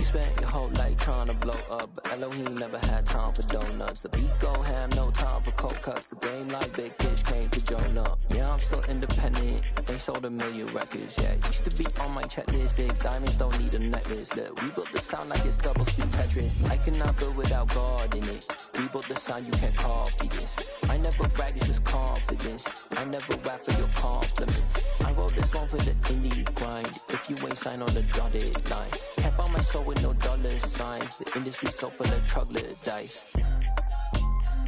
You spent your whole life trying to blow up, but Elohim never had time for donuts. The beat go ham, no time for cold cuts. The game like Big Fish came to Jonah. Yeah, I'm still independent. They sold 1 million records. Yeah, used to be on my checklist. Big diamonds don't need a necklace. Look, we built the sound like it's double speed Tetris. I cannot build without God in it. We built the sound you can't copy this. I never brag, it's just confidence. I never rap for your compliments. I wrote this one for the indie grind. If you ain't signed on the dotted line, can't buy my soul with no dollar signs. The industry so full of troglodytes.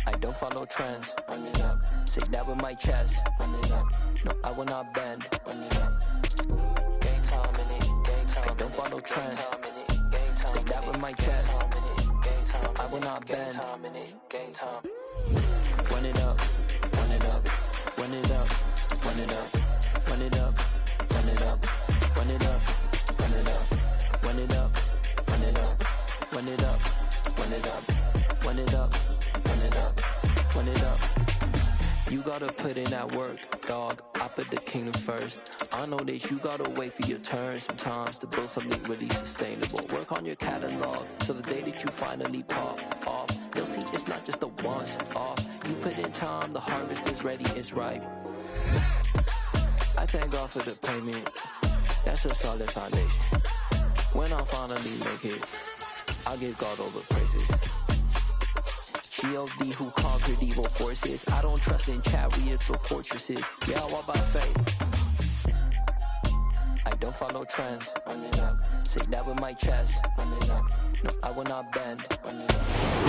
I don't follow trends. Run it up. Say that with my chest. Run it up. No, I will not bend. Run it up. Gang time in it. Gang time. I don't follow trends. Say that with my chest. I will not bend. Gang time. Run it up. Run it up. Run it up. Run it up. Run it up. Run it up. Run it up. Run it up. Run it up. Run it up. Run it up. Run it up. Run it up. Run it up. Run it up. You gotta put in that work, dog. I put the kingdom first. I know that you gotta wait for your turn sometimes to build something really sustainable. Work on your catalog, so the day that you finally pop off, you'll see it's not just a once off. You put in time, the harvest is ready, it's ripe. I thank God for the payment. That's a solid foundation. When I finally make it, I'll give God all the praises. G.O.D. who conquered evil forces. I don't trust in chariots or fortresses. Yeah, I walk by faith. I don't follow trends. Run it up. Say that with my chest. Run it up. No, I will not bend. Run it up.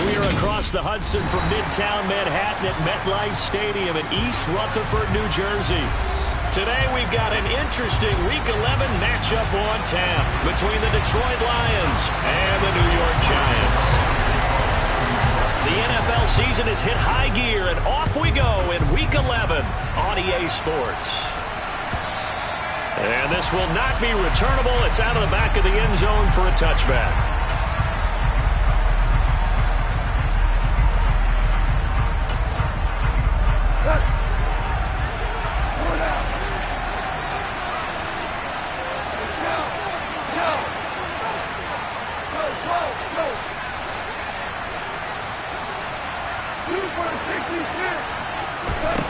We are across the Hudson from Midtown Manhattan at MetLife Stadium in East Rutherford, New Jersey. Today we've got an interesting Week 11 matchup on tap between the Detroit Lions and the New York Giants. The NFL season has hit high gear, and off we go in Week 11 on EA Sports. And this will not be returnable. It's out of the back of the end zone for a touchback.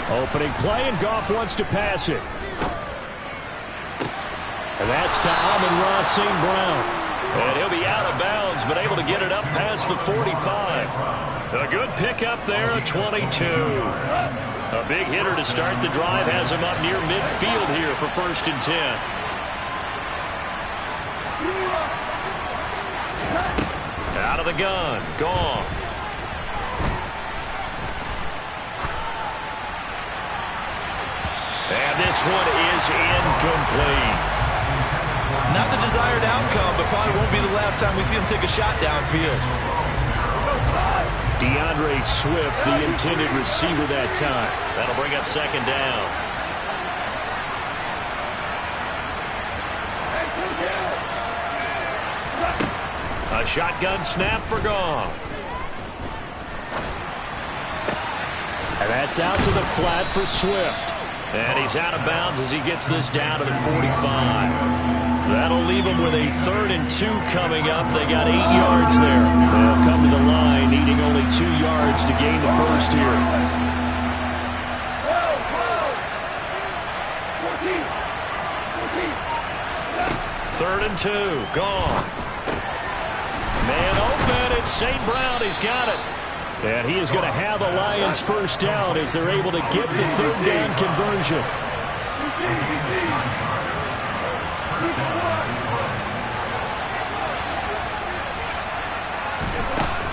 Opening play, and Goff wants to pass it. And that's to Amon-Ra St. Brown. And he'll be out of bounds, but able to get it up past the 45. A good pickup there, a 22. A big hitter to start the drive has him up near midfield here for 1st and 10. Out of the gun, Goff. And this one is incomplete. Not the desired outcome, but probably won't be the last time we see him take a shot downfield. DeAndre Swift, the intended receiver that time. That'll bring up 2nd down. A shotgun snap for Goff. And that's out to the flat for Swift. And he's out of bounds as he gets this down to the 45. That'll leave him with a 3rd and 2 coming up. They got 8 yards there. They'll come to the line, needing only 2 yards to gain the first here. Third and 2, Goff. Man open, it's St. Brown. He's got it. And he is going to have the Lions first down as they're able to get the 3rd down conversion.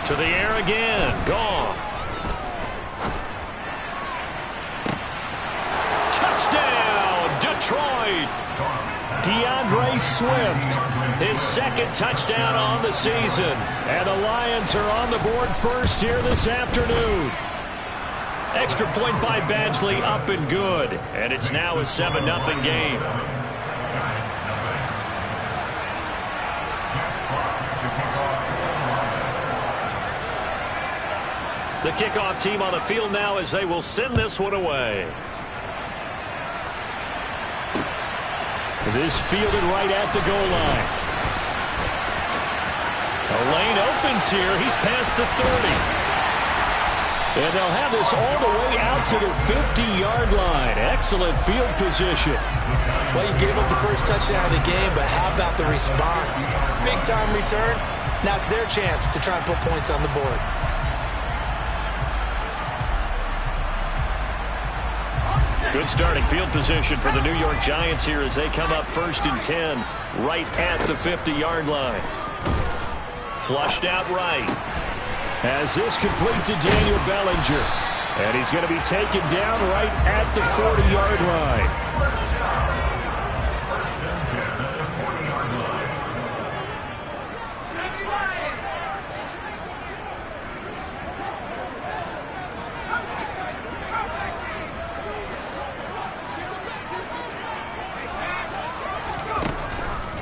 To the air again, Goff. Touchdown, Detroit. DeAndre Swift, his 2nd touchdown on the season. And the Lions are on the board first here this afternoon. Extra point by Badgley, up and good. And it's now a 7-0 game. The kickoff team on the field now as they will send this one away. This fielded right at the goal line. The lane opens here. He's past the 30. And they'll have this all the way out to the 50-yard line. Excellent field position. Well, you gave up the first touchdown of the game, but how about the response? Big-time return. Now it's their chance to try and put points on the board. Good starting field position for the New York Giants here as they come up 1st and 10 right at the 50-yard line. Flushed out right. As this complete to Daniel Bellinger. And he's going to be taken down right at the 40-yard line.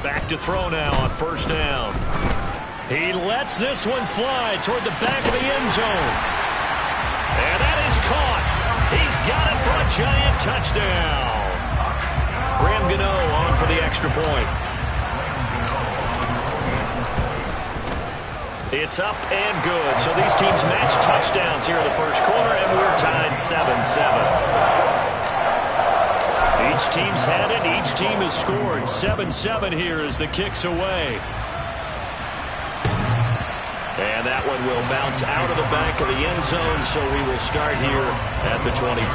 Back to throw now on 1st down. He lets this one fly toward the back of the end zone. And that is caught. He's got it for a Giant touchdown. Graham Gano on for the extra point. It's up and good. So these teams match touchdowns here in the first quarter, and we're tied 7-7. Each team's had it. Each team has scored. 7-7 here as the kick's away. And that one will bounce out of the back of the end zone, so we will start here at the 25.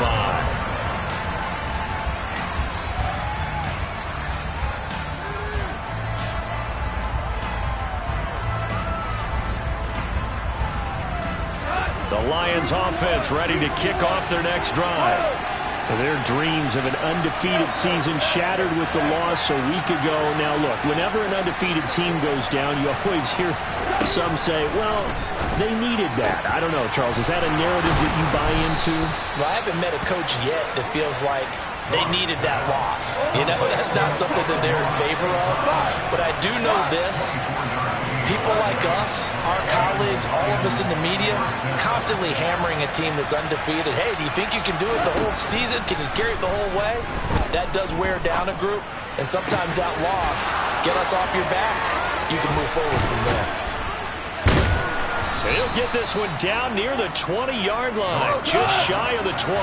The Lions offense ready to kick off their next drive. Their dreams of an undefeated season shattered with the loss a week ago. Now, look, whenever an undefeated team goes down, you always hear some say, well, they needed that. I don't know, Charles. Is that a narrative that you buy into? Well, I haven't met a coach yet that feels like they needed that loss. You know, that's not something that they're in favor of. But I do know this. People like us, our colleagues, all of us in the media, constantly hammering a team that's undefeated. Hey, do you think you can do it the whole season? Can you carry it the whole way? That does wear down a group, and sometimes that loss, get us off your back, you can move forward from there. He'll get this one down near the 20-yard line, just shy of the 20.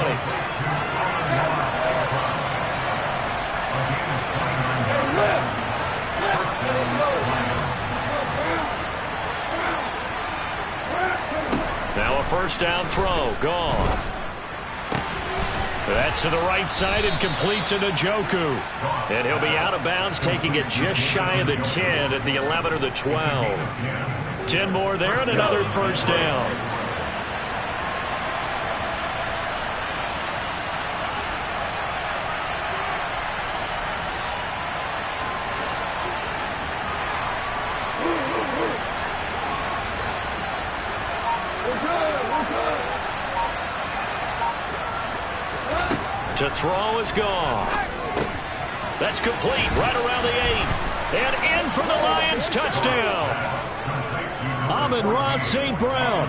Now a 1st down throw, gone. That's to the right side and complete to Njoku. And he'll be out of bounds, taking it just shy of the 10 at the 11 or the 12. 10 more there and another 1st down. To throw is gone. That's complete right around the 8. And in for the Lions touchdown. Amon-Ra St. Brown,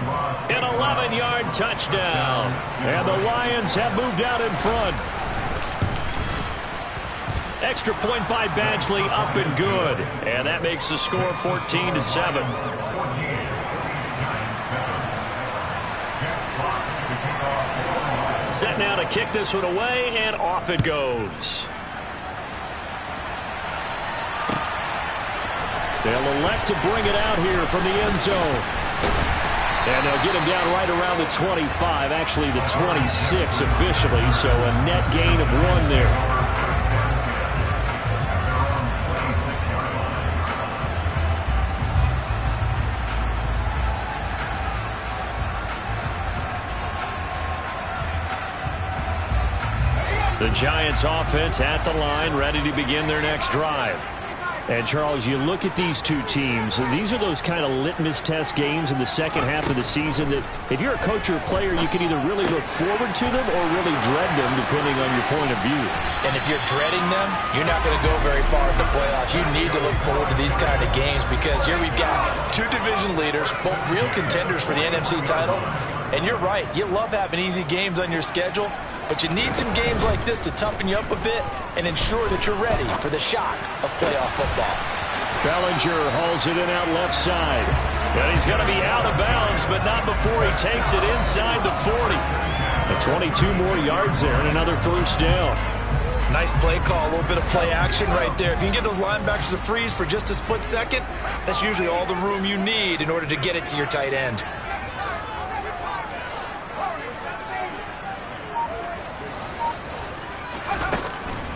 an 11-yard touchdown. And the Lions have moved out in front. Extra point by Badgley, up and good. And that makes the score 14-7. Set now to kick this one away, and off it goes. They'll elect to bring it out here from the end zone. And they'll get him down right around the 25, actually the 26 officially, so a net gain of 1 there. The Giants offense at the line, ready to begin their next drive. And, Charles, you look at these two teams, and these are those kind of litmus test games in the second half of the season that if you're a coach or a player, you can either really look forward to them or really dread them, depending on your point of view. And if you're dreading them, you're not going to go very far in the playoffs. You need to look forward to these kind of games because here we've got 2 division leaders, both real contenders for the NFC title. And you're right, you love having easy games on your schedule, but you need some games like this to toughen you up a bit and ensure that you're ready for the shock of playoff football. Bellinger hauls it in out left side. And he's going to be out of bounds, but not before he takes it inside the 40. And 22 more yards there and another first down. Nice play call, a little bit of play action right there. If you can get those linebackers to freeze for just a split second, that's usually all the room you need in order to get it to your tight end.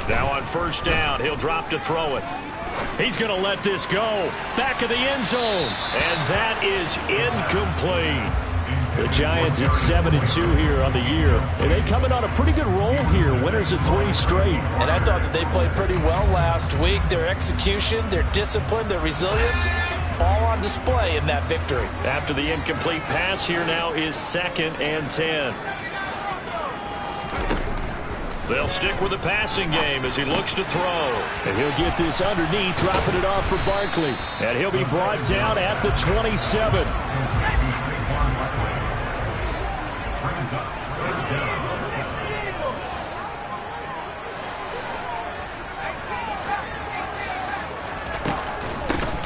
Now on first down, he'll drop to throw it. He's going to let this go. Back of the end zone. And that is incomplete. The Giants at 7-2 here on the year. And they coming on a pretty good roll here. Winners of 3 straight. And I thought that they played pretty well last week. Their execution, their discipline, their resilience, all on display in that victory. After the incomplete pass, here now is 2nd and 10. They'll stick with the passing game as he looks to throw. And he'll get this underneath, dropping it off for Barkley. And he'll be brought down at the 27.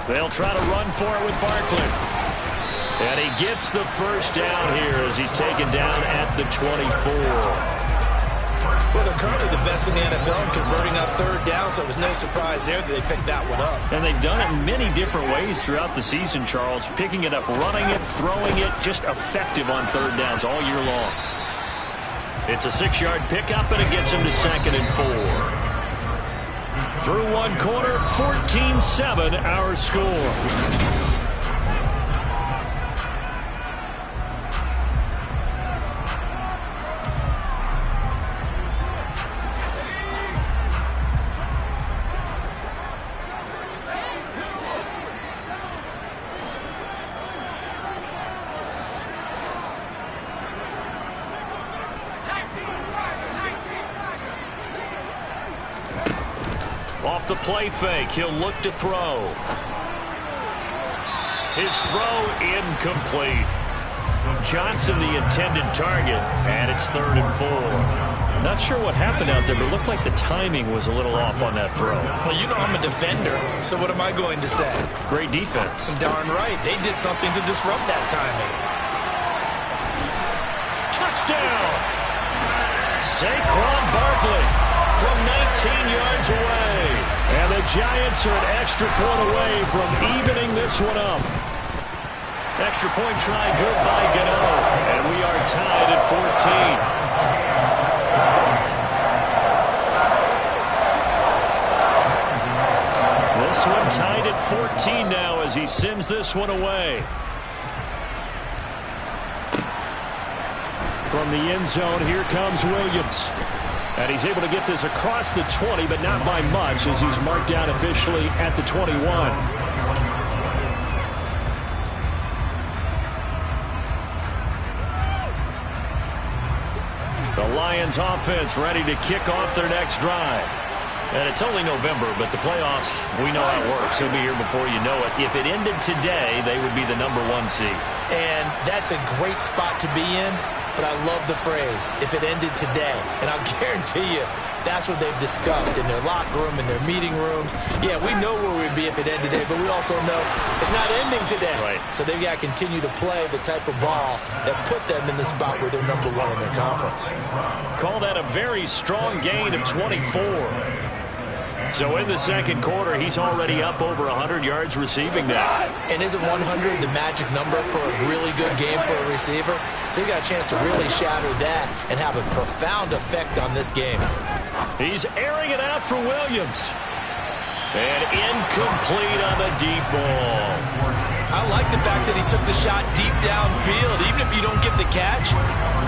They'll try to run for it with Barkley. And he gets the first down here as he's taken down at the 24. Well, they're currently the best in the NFL in converting on third down, so it was no surprise there that they picked that one up. And they've done it in many different ways throughout the season, Charles. Picking it up, running it, throwing it, just effective on third downs all year long. It's a 6-yard pickup, and it gets him to 2nd and 4. Through one quarter, 14-7 our score. Off the play fake, he'll look to throw. His throw incomplete. Johnson the intended target, and it's 3rd and 4. Not sure what happened out there, but it looked like the timing was a little off on that throw. Well, you know I'm a defender, so what am I going to say? Great defense. Darn right. They did something to disrupt that timing. Touchdown! Saquon Barkley from 19 yards away. And the Giants are an extra point away from evening this one up. Extra point try good by Gano. And we are tied at 14. This one tied at 14 now as he sends this one away. From the end zone, here comes Williams. And he's able to get this across the 20, but not by much as he's marked down officially at the 21. The Lions offense ready to kick off their next drive. And it's only November, but the playoffs, we know how it works. He'll be here before you know it. If it ended today, they would be the #1 seed. And that's a great spot to be in. But I love the phrase, if it ended today. And I'll guarantee you, that's what they've discussed in their locker room, in their meeting rooms. Yeah, we know where we'd be if it ended today, but we also know it's not ending today. Right. So they've got to continue to play the type of ball that put them in the spot where they're #1 in their conference. Call that a very strong gain of 24. So in the second quarter, he's already up over 100 yards receiving now. And isn't 100 the magic number for a really good game for a receiver? So he got a chance to really shatter that and have a profound effect on this game. He's airing it out for Williams. And incomplete on the deep ball. I like the fact that he took the shot deep downfield. Even if you don't get the catch,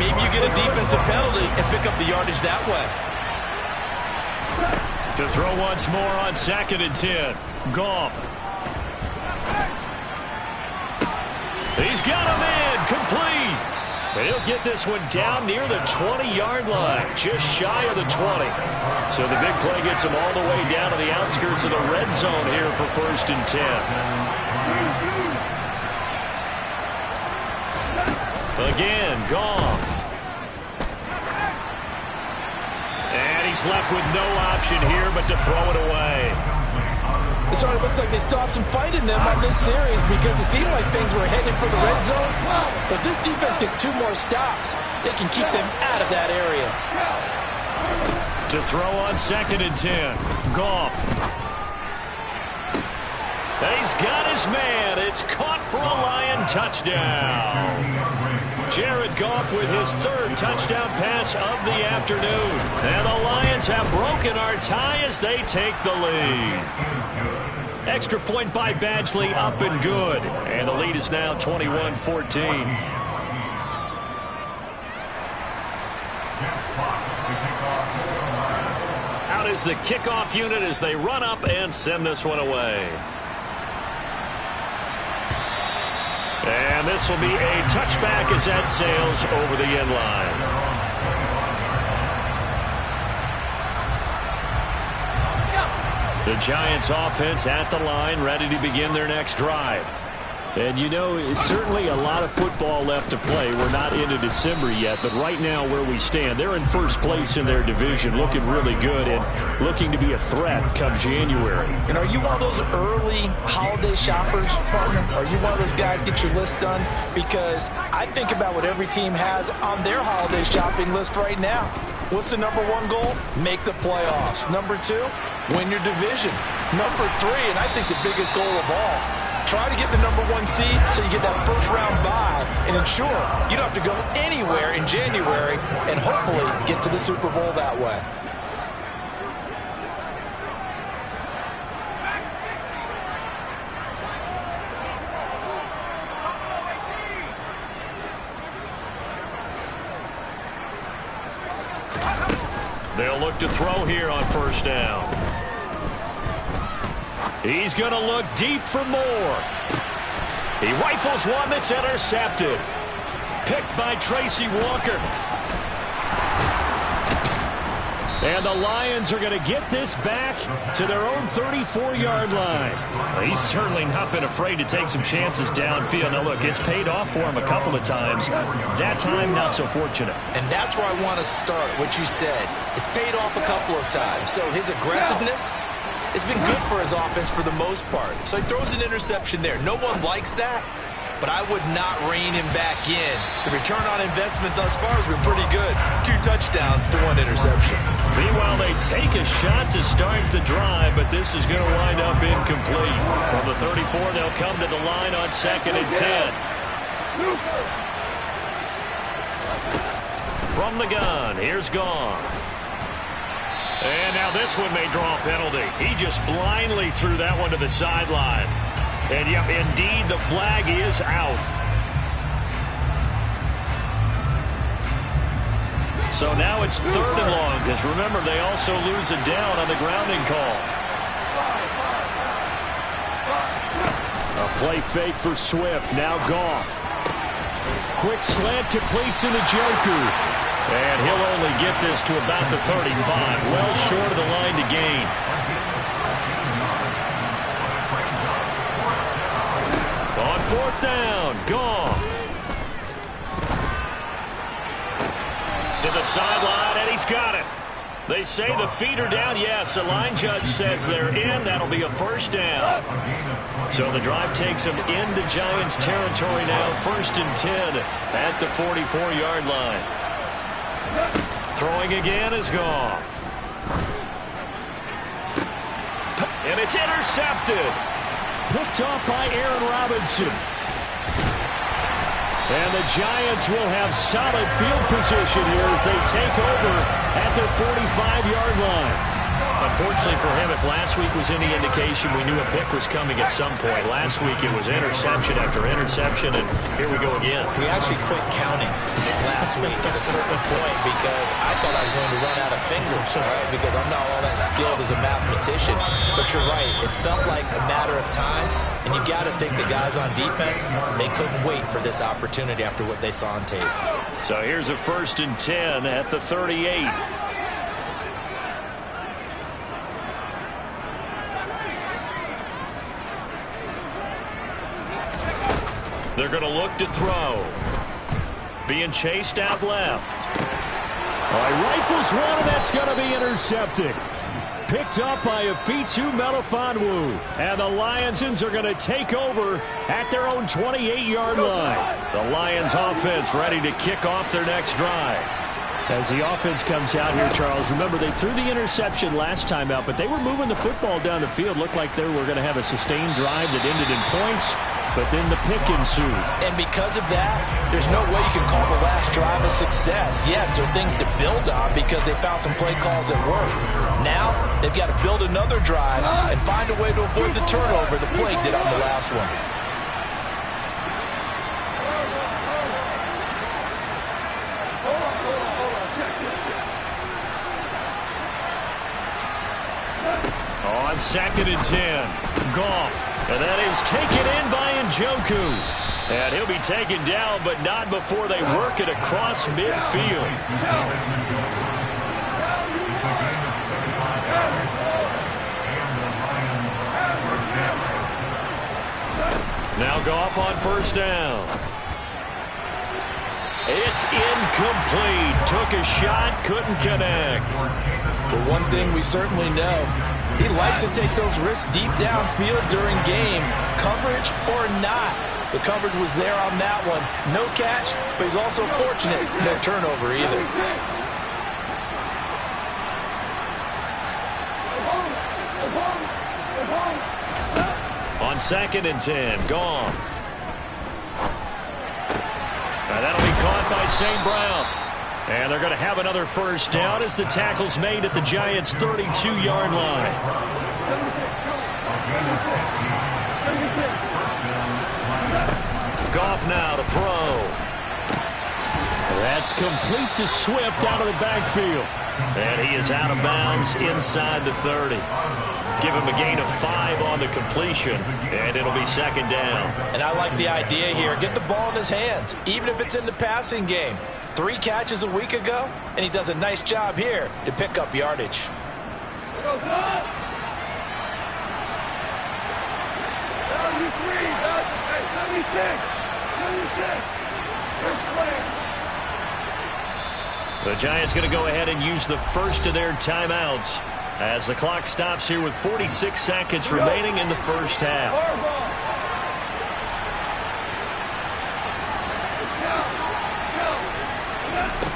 maybe you get a defensive penalty and pick up the yardage that way. To throw once more on 2nd and 10. Goff. He's got him in. Complete. And he'll get this one down near the 20-yard line. Just shy of the 20. So the big play gets him all the way down to the outskirts of the red zone here for 1st and 10. Again, Goff. And he's left with no option here but to throw it away. It sort of looks like they still have some fight in them on this series because it seemed like things were headed for the red zone. But this defense gets 2 more stops. They can keep them out of that area. To throw on 2nd and 10. Goff. He's got his man. It's caught for a Lion touchdown. Jared Goff with his 3rd touchdown pass of the afternoon. And the Lions have broken our tie as they take the lead. Extra point by Badgley, up and good. And the lead is now 21-14. Out is the kickoff unit as they run up and send this one away. And this will be a touchback as that sails over the end line. The Giants offense at the line, ready to begin their next drive. And you know, it's certainly a lot of football left to play. We're not into December yet, but right now where we stand, they're in first place in their division, looking really good and looking to be a threat come January. And are you one of those early holiday shoppers, partner? Are you one of those guys get your list done? Because I think about what every team has on their holiday shopping list right now. What's the number 1 goal? Make the playoffs. Number 2, win your division. Number 3, and I think the biggest goal of all, try to get the number 1 seed so you get that first-round bye and ensure you don't have to go anywhere in January and hopefully get to the Super Bowl that way. They'll look to throw here on 1st down. He's going to look deep for more. He rifles one that's intercepted. Picked by Tracy Walker. And the Lions are going to get this back to their own 34-yard line. Well, he's certainly not been afraid to take some chances downfield. Now, look, it's paid off for him a couple of times. That time, not so fortunate. And that's where I want to start, what you said. It's paid off a couple of times. So his aggressiveness, it's been good for his offense for the most part. So he throws an interception there. No one likes that, but I would not rein him back in. The return on investment thus far has been pretty good. 2 touchdowns to 1 interception. Meanwhile, they take a shot to start the drive, but this is going to wind up incomplete. From the 34, they'll come to the line on 2nd and 10. From the gun, here's Goff. And now this one may draw a penalty. He just blindly threw that one to the sideline. And, yep, indeed, the flag is out. So now it's 3rd and long, because remember, they also lose a down on the grounding call. A play fake for Swift. Now Goff. Quick slant completes into Njoku. And he'll only get this to about the 35, well short of the line to gain. On 4th down, Goff. To the sideline, and he's got it. They say the feet are down. Yes, the line judge says they're in. That'll be a 1st down. So the drive takes them into Giants territory now. 1st and 10 at the 44-yard line. Throwing again is Goff. And it's intercepted. Picked off by Aaron Robinson. And the Giants will have solid field position here as they take over at their 45-yard line. Unfortunately for him, if last week was any indication, we knew a pick was coming at some point. Last week it was interception after interception, and here we go again. We actually quit counting last week at a certain point because I thought I was going to run out of fingers, right? Because I'm not all that skilled as a mathematician. But you're right. It felt like a matter of time, and you got to think the guys on defense, they couldn't wait for this opportunity after what they saw on tape. So here's a 1st and 10 at the 38. They're going to look to throw. Being chased out left. All right, rifles one, and that's going to be intercepted. picked up by Afitu Melifonwu. And the Lionsons are going to take over at their own 28-yard line. The Lions offense ready to kick off their next drive. As the offense comes out here, Charles, remember they threw the interception last time out, but they were moving the football down the field. Looked like they were going to have a sustained drive that ended in points, but then the pick ensued. And because of that, there's no way you can call the last drive a success. Yes, there are things to build on because they found some play calls that work. Now, they've got to build another drive and find a way to avoid the turnover the plague did on the last one. On 2nd and 10, Goff. And that is taken in by Njoku. And he'll be taken down, but not before they work it across midfield. Now Goff on 1st down. It's incomplete. Took a shot, couldn't connect. But one thing we certainly know, he likes to take those risks deep downfield during games, coverage or not. The coverage was there on that one. No catch, but he's also fortunate. No turnover either. On 2nd and 10, Goff. That'll be caught by St. Brown. And they're going to have another 1st down as the tackle's made at the Giants' 32-yard line. Goff now to throw. That's complete to Swift out of the backfield. And he is out of bounds inside the 30. Give him a gain of 5 on the completion, and it'll be 2nd down. And I like the idea here. Get the ball in his hands, even if it's in the passing game. 3 catches a week ago, and he does a nice job here to pick up yardage. The Giants going to go ahead and use the first of their timeouts as the clock stops here with 46 seconds remaining in the 1st half.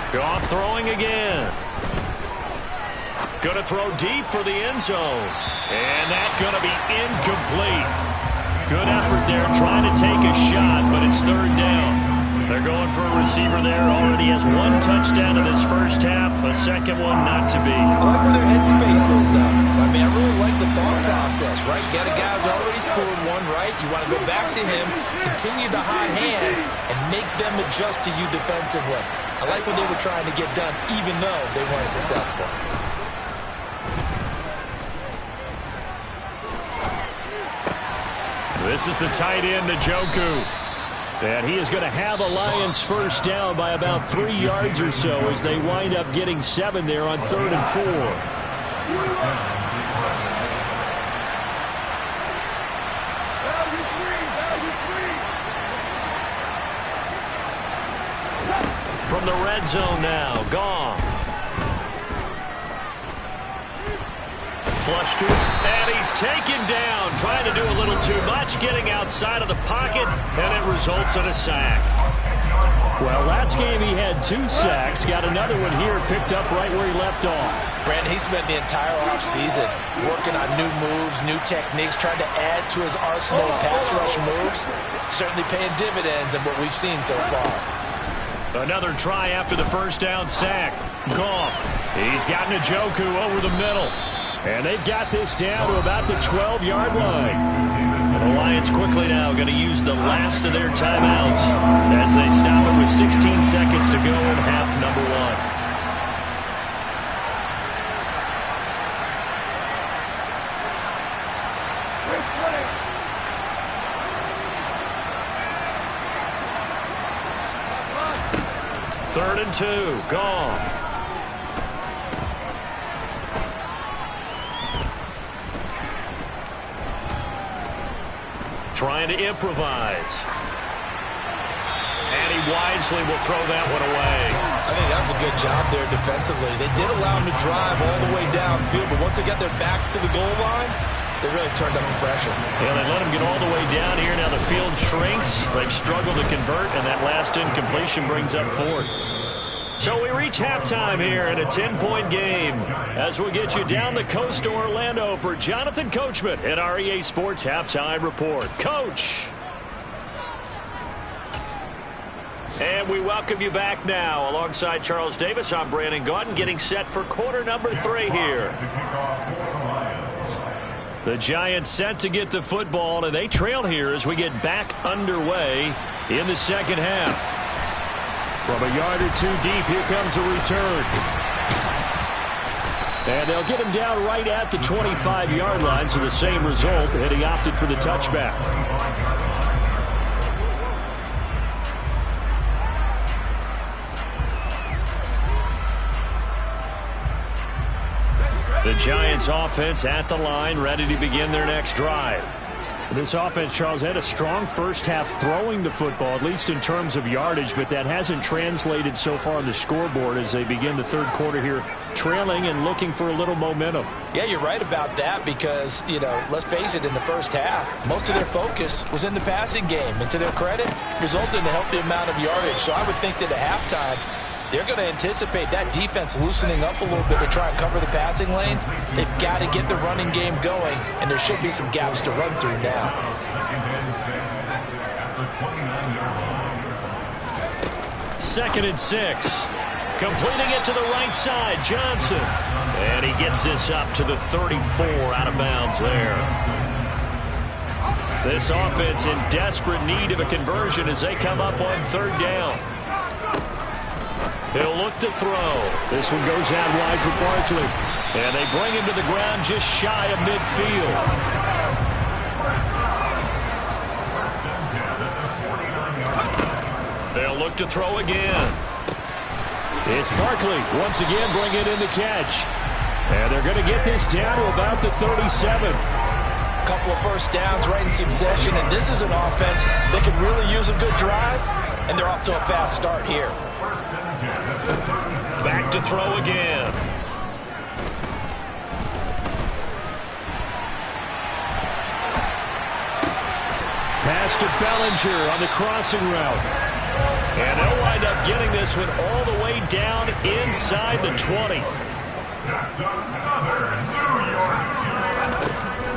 Goff throwing again. Going to throw deep for the end zone. And that's going to be incomplete. Good effort there trying to take a shot, but it's 3rd down. They're going for a receiver there. Already has 1 touchdown in this 1st half. A 2nd one not to be. I like where their headspace is, though. I mean, I really like the thought process, right? You got a guy who's already scored 1, right? You want to go back to him, continue the hot hand, and make them adjust to you defensively. I like what they were trying to get done, even though they weren't successful. This is the tight end, Njoku. And he is going to have a Lions 1st down by about 3 yards or so as they wind up getting 7 there on 3rd and 4. From the red zone now, Goff. Flushed to it, and he's taken down, trying to do a little too much, getting outside of the pocket, and it results in a sack. Well, last game he had 2 sacks, got another one here, picked up right where he left off. Brandon, he spent the entire offseason working on new moves, new techniques, trying to add to his arsenal of pass rush moves. Certainly paying dividends in what we've seen so far. Another try after the 1st down sack. Goff, he's got Njoku over the middle. And they've got this down to about the 12-yard line. And the Lions quickly now going to use the last of their timeouts as they stop it with 16 seconds to go in half number 1. Third and 2, Goff. Trying to improvise. And he wisely will throw that one away. I think that was a good job there defensively. They did allow him to drive all the way downfield, but once they got their backs to the goal line, they really turned up the pressure. Yeah, they let him get all the way down here. Now the field shrinks. They've struggled to convert, and that last incompletion brings up fourth. So we reach halftime here in a 10-point game as we get you down the coast to Orlando for Jonathan Coachman at our EA Sports Halftime Report. Coach! And we welcome you back now. Alongside Charles Davis, I'm Brandon Gaudin, getting set for quarter number 3 here. The Giants set to get the football, and they trail here as we get back underway in the second half. From a yard or two deep, here comes a return. And they'll get him down right at the 25-yard line, so the same result, and he opted for the touchback. The Giants offense at the line, ready to begin their next drive. This offense, Charles, had a strong first half throwing the football, at least in terms of yardage, but that hasn't translated so far on the scoreboard as they begin the third quarter here, trailing and looking for a little momentum. Yeah, you're right about that because, let's face it, in the first half, most of their focus was in the passing game. And to their credit, resulted in a healthy amount of yardage. So I would think that at halftime, they're going to anticipate that defense loosening up a little bit to try and cover the passing lanes. They've got to get the running game going, and there should be some gaps to run through now. Second and 6. Completing it to the right side, Johnson. And he gets this up to the 34, out of bounds there. This offense in desperate need of a conversion as they come up on third down. He'll look to throw. This one goes out wide for Barkley. And they bring him to the ground just shy of midfield. They'll look to throw again. It's Barkley once again bringing in the catch. And they're going to get this down to about the 37. A couple of first downs right in succession, and this is an offense that could really use a good drive, and they're off to a fast start here. Back to throw again. Pass to Bellinger on the crossing route. And they'll wind up getting this one all the way down inside the 20.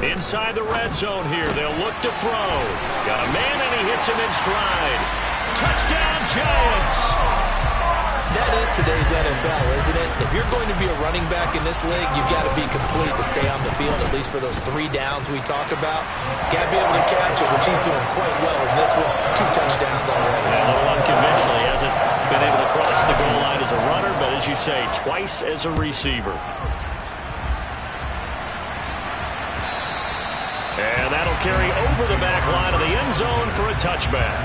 Inside the red zone here, they'll look to throw. Got a man, and he hits him in stride. Touchdown, Giants! That is today's NFL, isn't it? If you're going to be a running back in this league, you've got to be complete to stay on the field, at least for those 3 downs we talk about. Got to be able to catch it, which he's doing quite well in this one. 2 touchdowns already. A little unconventional. He hasn't been able to cross the goal line as a runner, but as you say, twice as a receiver. And that'll carry over the back line of the end zone for a touchback.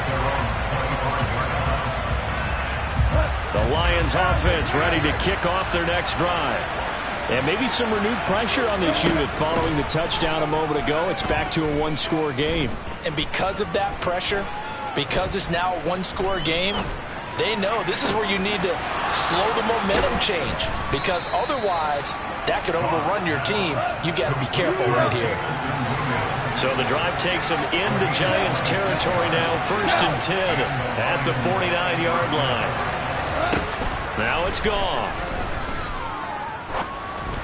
The Lions offense ready to kick off their next drive. And maybe some renewed pressure on this unit following the touchdown a moment ago. It's back to a 1-score game. And because of that pressure, because it's now a 1-score game, they know this is where you need to slow the momentum change. Because otherwise, that could overrun your team. You've got to be careful right here. So the drive takes them into Giants territory now. 1st and 10 at the 49-yard line. Now it's gone.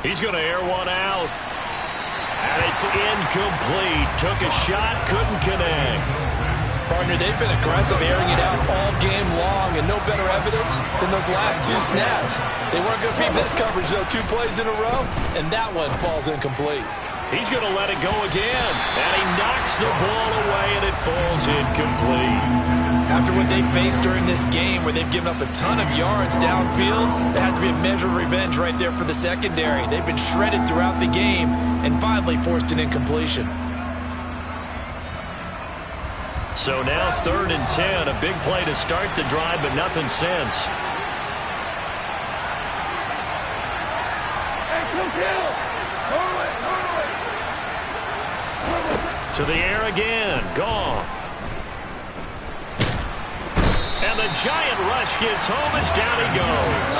He's going to air one out. And it's incomplete. Took a shot, couldn't connect. Partner, they've been aggressive, airing it out all game long, and no better evidence than those last 2 snaps. They weren't going to beat this coverage, though, 2 plays in a row, and that one falls incomplete. He's going to let it go again, and he knocks the ball away, and it falls incomplete. After what they faced during this game where they've given up a ton of yards downfield, there has to be a measure of revenge right there for the secondary. They've been shredded throughout the game and finally forced an incompletion. So now 3rd and 10, a big play to start the drive, but nothing since. To the air again, Goff. And the giant rush gets home as down he goes.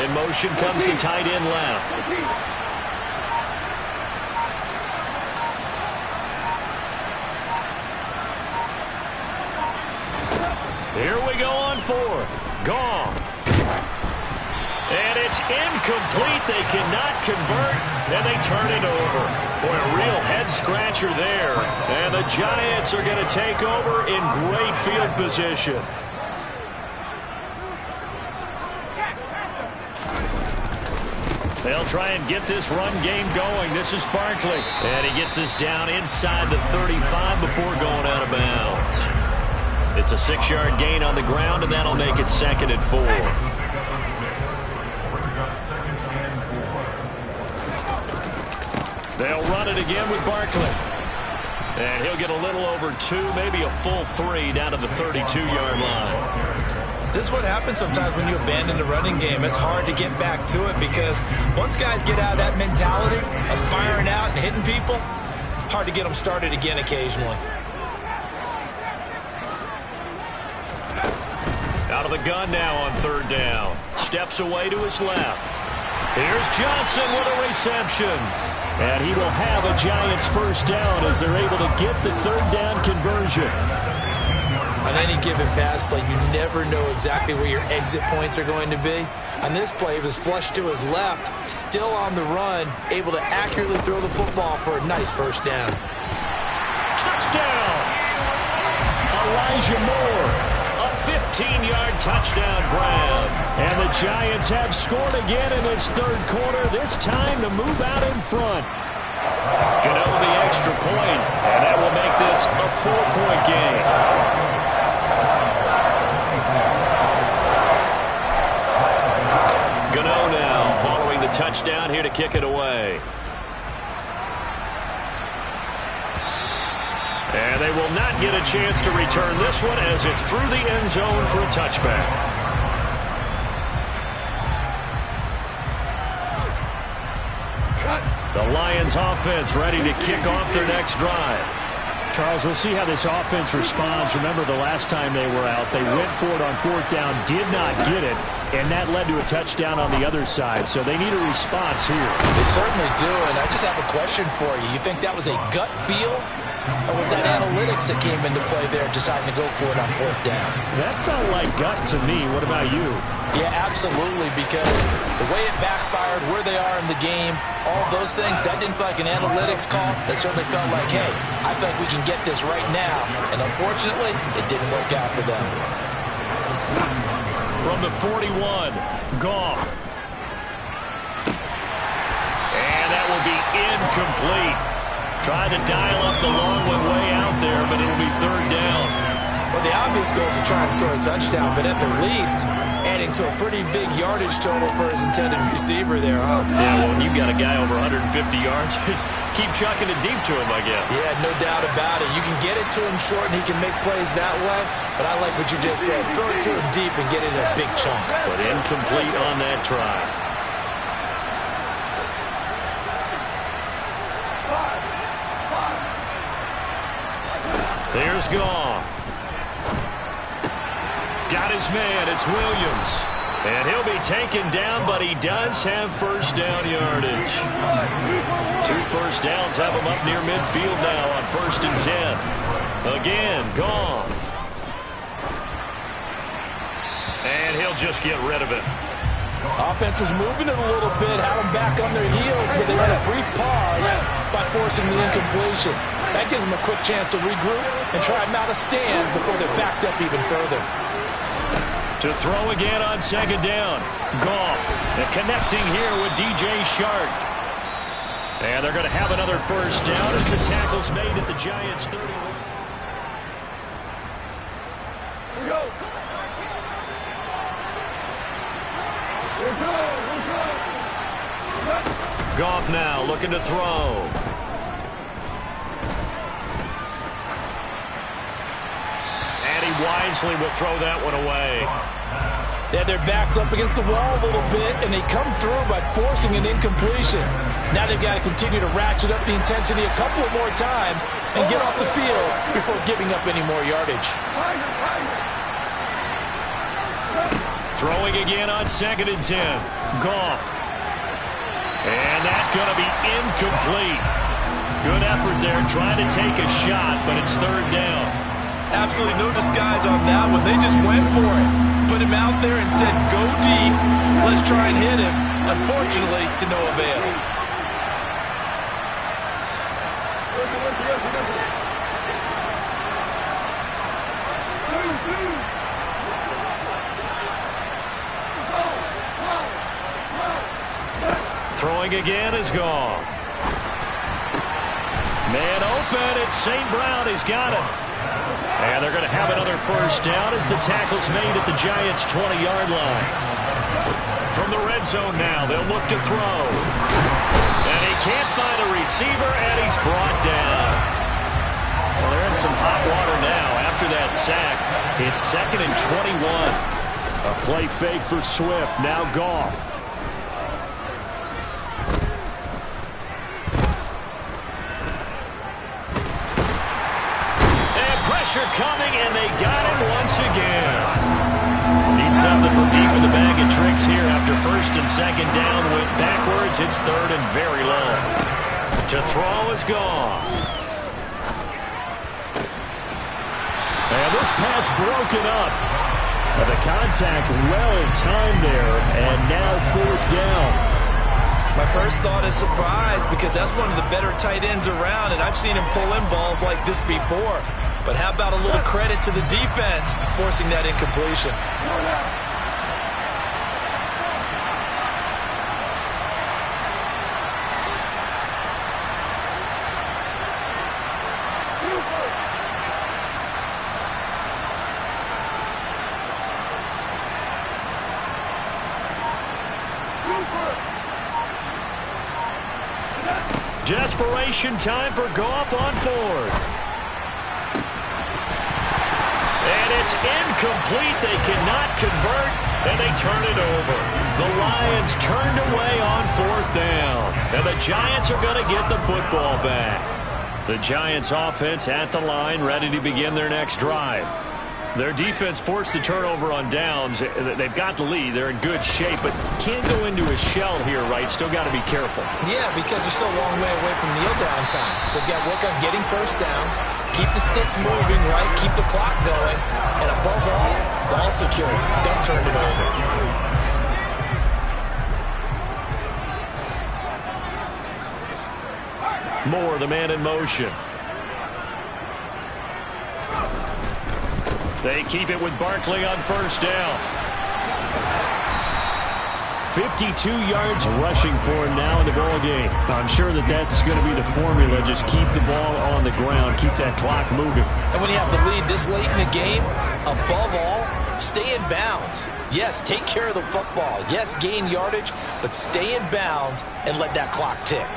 In motion comes the tight end left. Here we go on fourth. Goff. And it's incomplete. They cannot convert, and they turn it over. Boy, a real head-scratcher there. And the Giants are going to take over in great field position. They'll try and get this run game going. This is Barkley. And he gets us down inside the 35 before going out of bounds. It's a 6-yard gain on the ground, and that'll make it 2nd and 4. They'll run it again with Barkley. And he'll get a little over 2, maybe a full 3 down to the 32-yard line. This is what happens sometimes when you abandon the running game. It's hard to get back to it because once guys get out of that mentality of firing out and hitting people, hard to get them started again occasionally. Out of the gun now on 3rd down. Steps away to his left. Here's Johnson with a reception. And he will have a Giants 1st down as they're able to get the 3rd down conversion. On any given pass play, you never know exactly where your exit points are going to be. On this play, it was flushed to his left, still on the run, able to accurately throw the football for a nice 1st down. Touchdown! Elijah Moore, a 15-yard touchdown grab. And the Giants have scored again in this 3rd quarter, this time to move out in front. Gano the extra point, and that will make this a 4-point game. Gano now following the touchdown here to kick it away. And they will not get a chance to return this one as it's through the end zone for a touchback. The Lions offense ready to kick off their next drive. Charles, we'll see how this offense responds. Remember the last time they were out, they went for it on 4th down, did not get it, and that led to a touchdown on the other side. So they need a response here. They certainly do, and I just have a question for you. You think that was a gut feel, or was that analytics that came into play there deciding to go for it on 4th down? That felt like gut to me. What about you? Yeah, absolutely, because the way it backfired, where they are in the game, all those things, that didn't feel like an analytics call. That certainly felt like, hey, I feel like we can get this right now. And unfortunately, it didn't work out for them. From the 41, Goff. And that will be incomplete. Tried to dial up the long one way out there, but it'll be 3rd down. Well, the obvious goal is to try and score a touchdown, but at the least, adding to a pretty big yardage total for his intended receiver there, huh? Yeah, well, when you got a guy over 150 yards, keep chucking it deep to him, I guess. Yeah, no doubt about it. You can get it to him short, and he can make plays that way, but I like what you just said. Throw it to him deep and get it in a big chunk. But incomplete on that try. There's Goff. Got his man. It's Williams. And he'll be taken down, but he does have 1st down yardage. 2 1st downs have him up near midfield now on 1st and 10. Again, Goff. And he'll just get rid of it. Offense was moving it a little bit, had them back on their heels, but they had a brief pause by forcing the incompletion. That gives them a quick chance to regroup and try and mount a stand before they're backed up even further. To throw again on 2nd down. Goff connecting here with DJ Shark. And they're going to have another 1st down as the tackle's made at the Giants' 31. Here we go. Goff now looking to throw. And he wisely will throw that one away. They had their backs up against the wall a little bit, and they come through by forcing an incompletion. Now they've got to continue to ratchet up the intensity a couple of more times and get off the field before giving up any more yardage. Throwing again on 2nd and 10. Goff. And that's going to be incomplete. Good effort there trying to take a shot, but it's 3rd down. Absolutely no disguise on that one. They just went for it. Put him out there and said, go deep. Let's try and hit him. Unfortunately, to no avail. Throwing again is Goff. Man open, it's St. Brown. He's got it. And they're going to have another 1st down as the tackle's made at the Giants' 20-yard line. From the red zone now, they'll look to throw. And he can't find a receiver, and he's brought down. Well, they're in some hot water now after that sack. It's 2nd and 21. A play fake for Swift. Now Goff. Coming, and they got him once again. Need something from deep in the bag of tricks here after 1st and 2nd down. Went backwards. It's 3rd and very low. To throw is Goff. And this pass broken up. The contact well timed there, and now 4th down. My first thought is surprise because that's one of the better tight ends around, and I've seen him pull in balls like this before. But how about a little credit to the defense forcing that incompletion? Desperation time for Goff on 4th. And it's incomplete. They cannot convert, and they turn it over. The Lions turned away on 4th down. And the Giants are going to get the football back. The Giants offense at the line, ready to begin their next drive. Their defense forced the turnover on downs. They've got the lead. They're in good shape, but can't go into a shell here, right? Still got to be careful. Yeah, because they're still a long way away from kneel down time. So they've got to work on getting 1st downs, keep the sticks moving, right? Keep the clock going. And above all, ball secure. Don't turn it over. Moore, the man in motion. They keep it with Barkley on 1st down. 52 yards rushing for him now in the ball game. I'm sure that's going to be the formula. Just keep the ball on the ground. Keep that clock moving. And when you have the lead this late in the game, above all, stay in bounds. Yes, take care of the football. Yes, gain yardage, but stay in bounds and let that clock tick.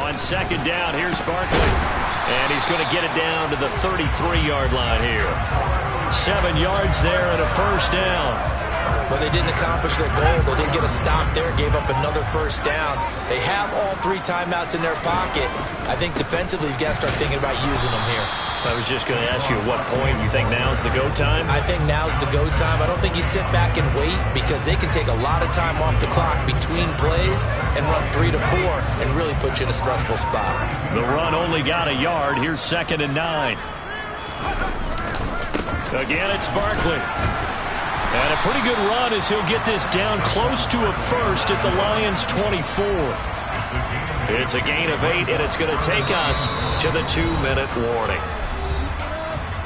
On 2nd down, here's Barkley. And he's going to get it down to the 33-yard line here. 7 yards there and a 1st down. Well, they didn't accomplish their goal. They didn't get a stop there, gave up another 1st down. They have all 3 timeouts in their pocket. I think defensively, you've got to start thinking about using them here. I was just going to ask you at what point you think now's the go time? I think now's the go time. I don't think you sit back and wait because they can take a lot of time off the clock between plays and run 3 to 4 and really put you in a stressful spot. The run only got a yard. Here's 2nd and 9. Again, it's Barkley. And a pretty good run as he'll get this down close to a 1st at the Lions' 24. It's a gain of 8, and it's going to take us to the 2-minute warning.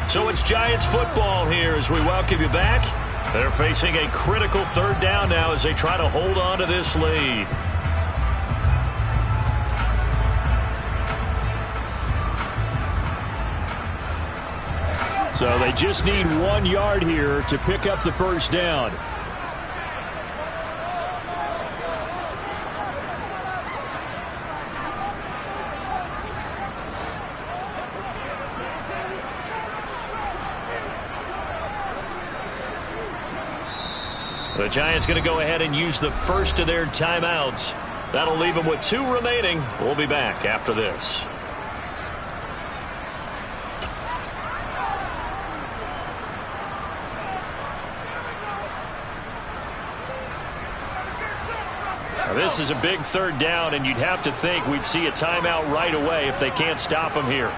So it's Giants football here as we welcome you back. They're facing a critical 3rd down now as they try to hold on to this lead. So they just need 1 yard here to pick up the 1st down. The Giants going to go ahead and use the first of their timeouts. That'll leave them with 2 remaining. We'll be back after this. Now, this is a big 3rd down, and you'd have to think we'd see a timeout right away if they can't stop them here.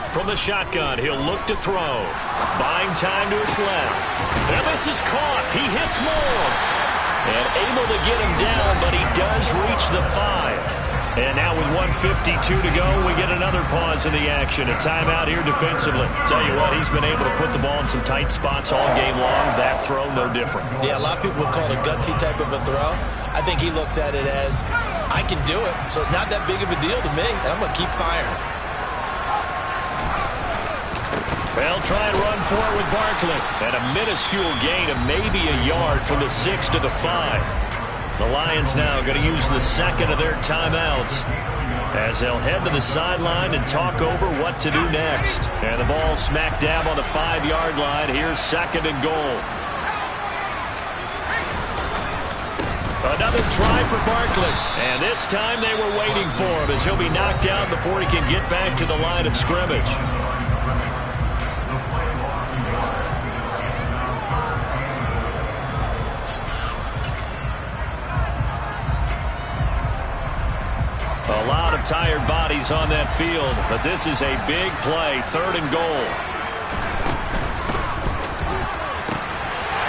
From the shotgun, he'll look to throw. Buying time to his left. And this is caught. He hits Moore. And able to get him down, but he does reach the 5. And now with 1:52 to go, we get another pause in the action. A timeout here defensively. Tell you what, he's been able to put the ball in some tight spots all game long. That throw, no different. Yeah, a lot of people would call it a gutsy type of a throw. I think he looks at it as, I can do it, so it's not that big of a deal to me, and I'm going to keep firing. They'll try and run for it with Barkley. And a minuscule gain of maybe a yard from the 6 to the 5. The Lions now going to use the second of their timeouts as they'll head to the sideline and talk over what to do next. And the ball smack dab on the 5-yard line. Here's 2nd and goal. Another try for Barkley. And this time they were waiting for him as he'll be knocked out before he can get back to the line of scrimmage. A lot of tired bodies on that field, but this is a big play, 3rd and goal.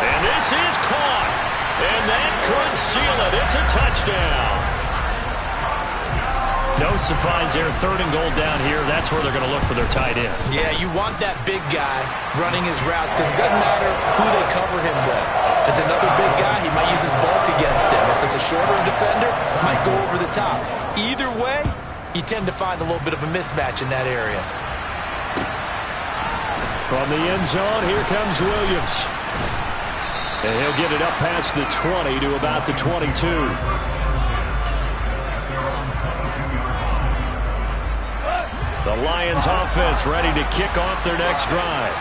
And this is caught, and that could seal it. It's a touchdown. No surprise there, 3rd and goal down here. That's where they're going to look for their tight end. Yeah, you want that big guy running his routes because it doesn't matter who they cover him with. If it's another big guy, he might use his bulk against him. If it's a shorter defender, might go over the top. Either way, you tend to find a little bit of a mismatch in that area. From the end zone, here comes Williams. And he'll get it up past the 20 to about the 22. The Lions offense ready to kick off their next drive.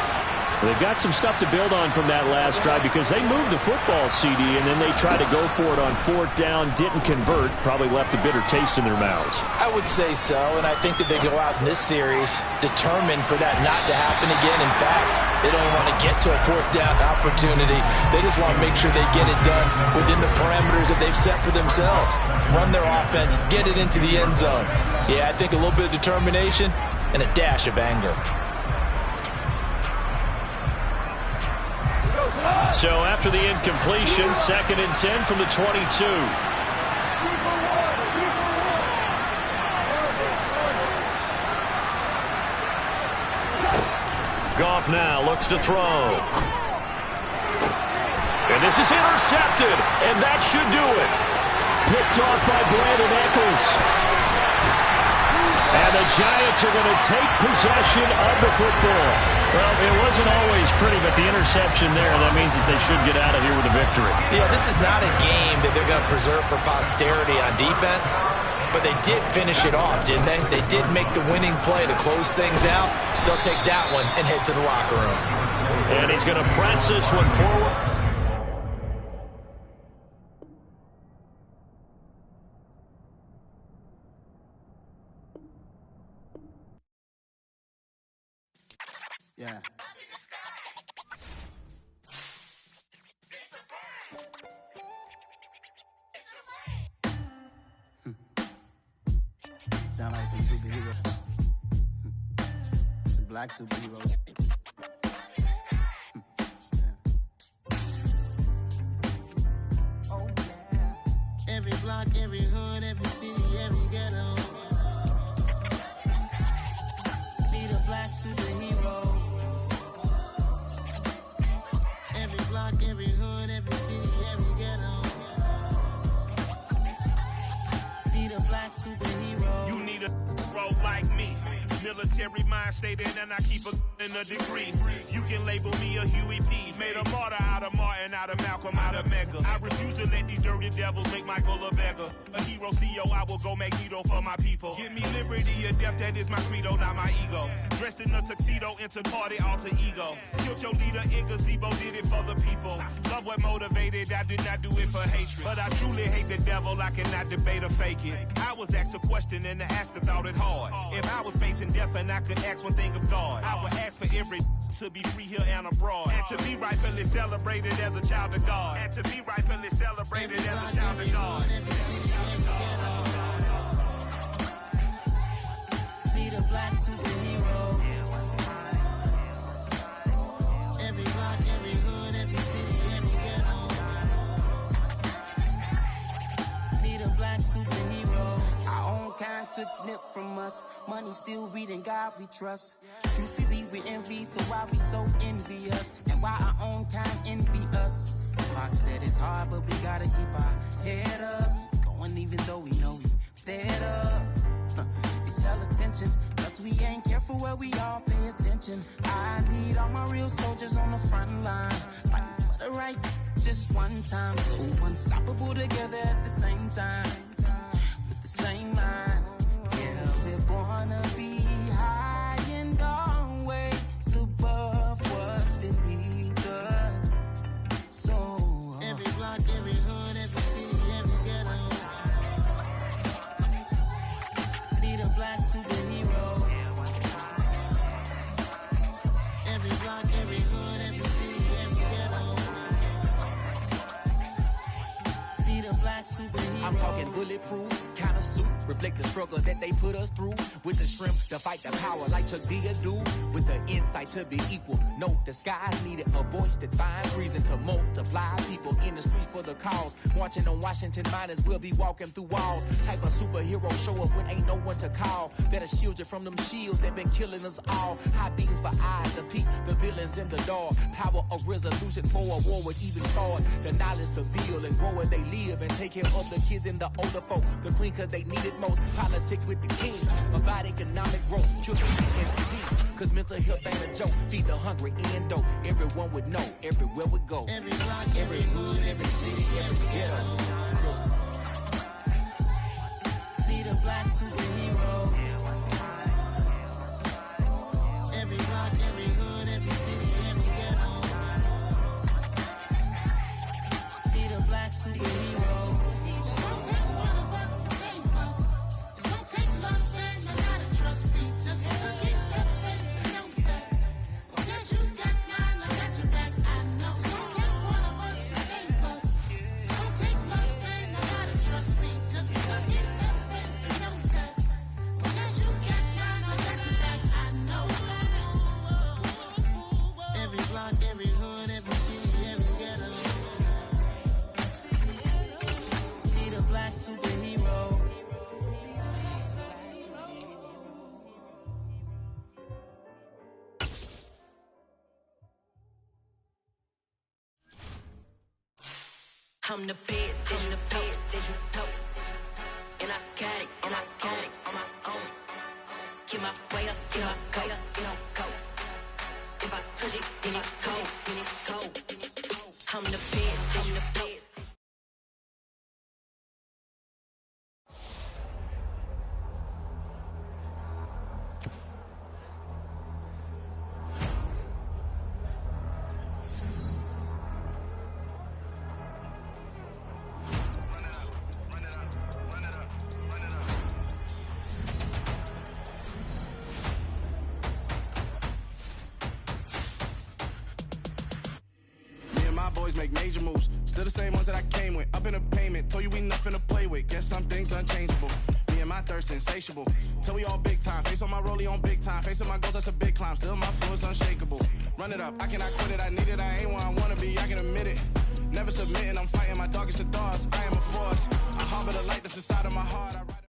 They've got some stuff to build on from that last drive because they moved the football, CD, and then they tried to go for it on 4th down, didn't convert, probably left a bitter taste in their mouths. I would say so, and I think that they go out in this series determined for that not to happen again. In fact, they don't want to get to a 4th down opportunity. They just want to make sure they get it done within the parameters that they've set for themselves. Run their offense, get it into the end zone. Yeah, I think a little bit of determination and a dash of anger. So after the incompletion, 2nd and 10 from the 22. Goff now looks to throw. And this is intercepted, and that should do it. Picked off by Brandon Echols. And the Giants are going to take possession of the football. Well, it wasn't always pretty, but the interception there, that means that they should get out of here with a victory. Yeah, this is not a game that they're going to preserve for posterity on defense, but they did finish it off, didn't they? They did make the winning play to close things out. They'll take that one and head to the locker room. And he's going to press this one forward. Yeah. Sound like some superheroes. Some black superheroes. Oh, yeah. Every block, every hood, every city, every ghetto. Need a black superhero. Every block, every hood, every city, every ghetto. Need a black superhero. You need a role like me. Military mind stated, and I keep in a degree. You can label me a Huey P. Made a martyr out of Martin, out of Malcolm, out of Mega. I refuse to let these dirty devils make Michael a beggar. A hero CEO, I will go Magneto for my people. Give me liberty or death, that is my credo, not my ego. Dressed in a tuxedo, enter party, alter ego. Killed your leader in gazebo, did it for the people. Love what motivated, I did not do it for hatred. But I truly hate the devil, I cannot debate or fake it. I was asked a question and the asker thought it hard. If I was facing death and I could ask one thing of God, I would ask for every to be free here and abroad. And to be rightfully celebrated as a child of God. And to be rightfully celebrated as a child of God. Need a black superhero. Every block, every hood, every city, every ghetto. Need a black superhero. Our own kind took nip from us. Money still reading God we trust. Truthfully we envy, so why we so envious? And why our own kind envy us? Pac said it's hard, but we gotta keep our head up. Going even though we know we fed up. It's hell attention, cause we ain't careful where we all pay attention. I need all my real soldiers on the front line, fighting for the right just one time. So unstoppable together at the same time, with the same mind. Yeah, we're gonna be high and always above what's beneath us. So every block, every hood, every city, every ghetto. Need a black superhero. Every block, every hood, every city, every ghetto. Need a black superhero. I'm talking bulletproof kind of suit, reflect the struggle that they put us through. With the strength to fight the power like Chuck D do. With the insight to be equal. No, the sky needed a voice that finds reason to multiply. People in the streets for the cause. Marching on Washington, might as well be walking through walls. Type of superhero show up when ain't no one to call. That'll shield you from them shields that been killing us all. High beams for eyes to peek the villains in the dark. Power of resolution for a war would even start. The knowledge to build and grow where they live and take care of the kids and the older folk. The queen cause they need it most. Politics with the king. About economic growth. Children and PD. Cause mental health ain't a joke. Feed the hungry and dope. Everyone would know. Everywhere we go. Every block, every hood, every city, every ghetto. Need a black superhero. Every block, every hood, every city, every ghetto. Need a black superhero. It's gonna take one of us to save us. It's gonna take love and a lot of trust. Me just to get that faith and know that. Well, guess you got mine, I got your back. I know. It's gonna take one of us to save us. It's gonna take love and a lot of trust. Me just to get that faith and know that. Well, guess you got mine, I got your back. I know. Every block, every hood, every city, every ghetto. Need a black superhero. I'm the best, and the best, and you know. And I got it, and I got it on my own. Get my way up, get my go, get my go. If I touch it, then it's cold, then it's cold. I'm the best, and the best. Boys make major moves, still the same ones that I came with. Up in a payment, told you we nothing to play with. Guess some things unchangeable. Me and my thirst insatiable. Till we all big time. Face on my rollie on big time. Facing my goals, that's a big climb. Still my flow is unshakable. Run it up, I cannot quit it. I need it, I ain't where I wanna be. I can admit it. Never submitting, I'm fighting my darkest of thoughts. I am a force. I harbor the light that's inside of my heart. I ride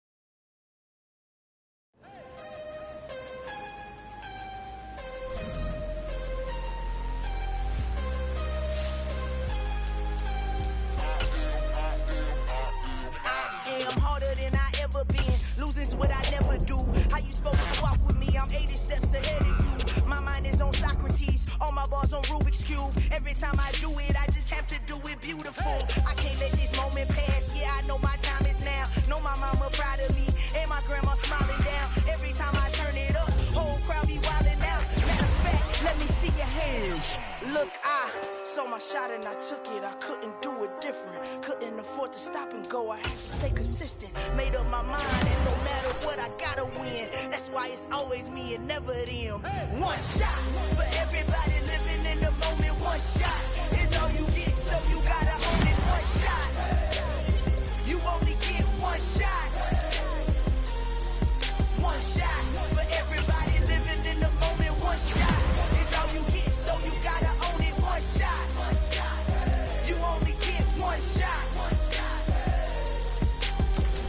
I'm harder than I ever been. Losing's what I never do. How you supposed to walk with me? I'm 80 steps ahead of you. My mind is on Socrates. All my bars on Rubik's Cube. Every time I do it, I just have to do it beautiful. I can't let this moment shot and I took it, I couldn't do it different. Couldn't afford to stop and go, I had to stay consistent. Made up my mind and no matter what I gotta win. That's why it's always me and never them. One shot for everybody living in the moment. One shot is all you get, so you gotta own it. One shot, you only get one shot. One shot for everybody living in the moment. One shot is all you get, so you gotta own it. One shot, you only get one shot.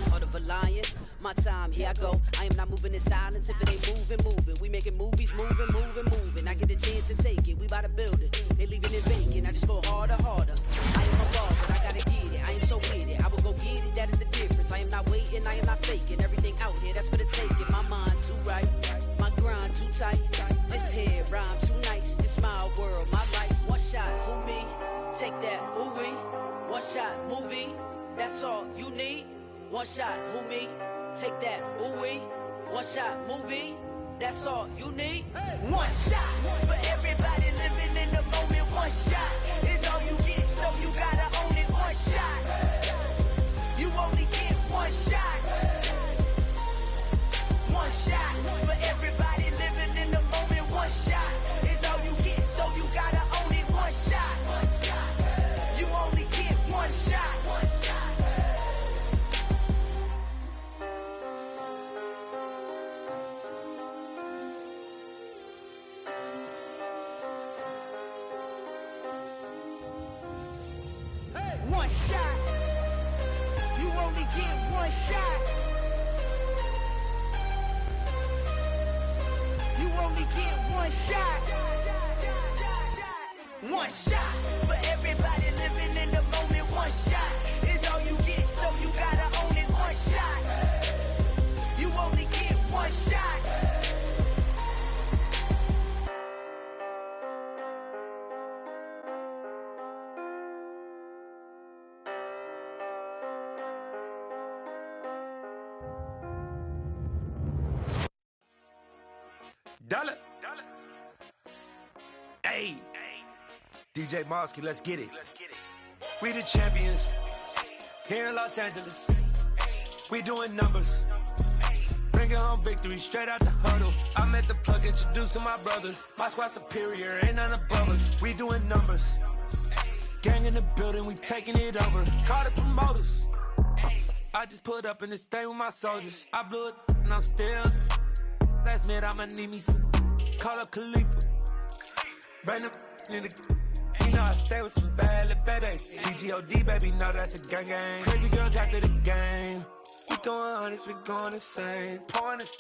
Heart of a lion, my time, here I go. I am not moving in silence. If it ain't moving. We making movies, moving. I get the chance to take it. We bout to build it. They leaving it vacant. I just go harder. I am a boss, but I gotta get it. I am so with it. I will go get it. That is the difference. I am not waiting. I am not faking. Everything out here, that's for the taking. My mind too right. My grind too tight. This head rhyme too nice. This my world, my life. One shot, who me? Take that, who we? One shot, movie. That's all you need. One shot, who me? Take that, who we? One shot, movie. That's all you need. One shot for everybody living in the moment. One shot is all you get, so you gotta own it. One shot, you only get one shot. One shot for everybody living in the moment. One shot is all you get, so you gotta own it. One shot, you only get one shot. One shot, you only get one shot. You only get one shot. One shot for everybody living in the moment. One shot is all you get, so you gotta own it. One shot, you only get one shot. Dollar. Hey, DJ Mosky, let's get it. We the champions here in Los Angeles. We doing numbers. Bringing home victory straight out the huddle. I'm at the plug, introduced to my brother. My squad superior, ain't none above us. We doing numbers. Gang in the building, we taking it over. Call the promoters. I just put up in this thing with my soldiers. I blew it and I'm still. Last minute, I'ma need me some. Call up Khalifa. Bring them in the. You know I stay with some bad little babies. TGOD, baby, know that's a gang gang. Crazy girls after the game. We going honest, we going insane. Pouring this.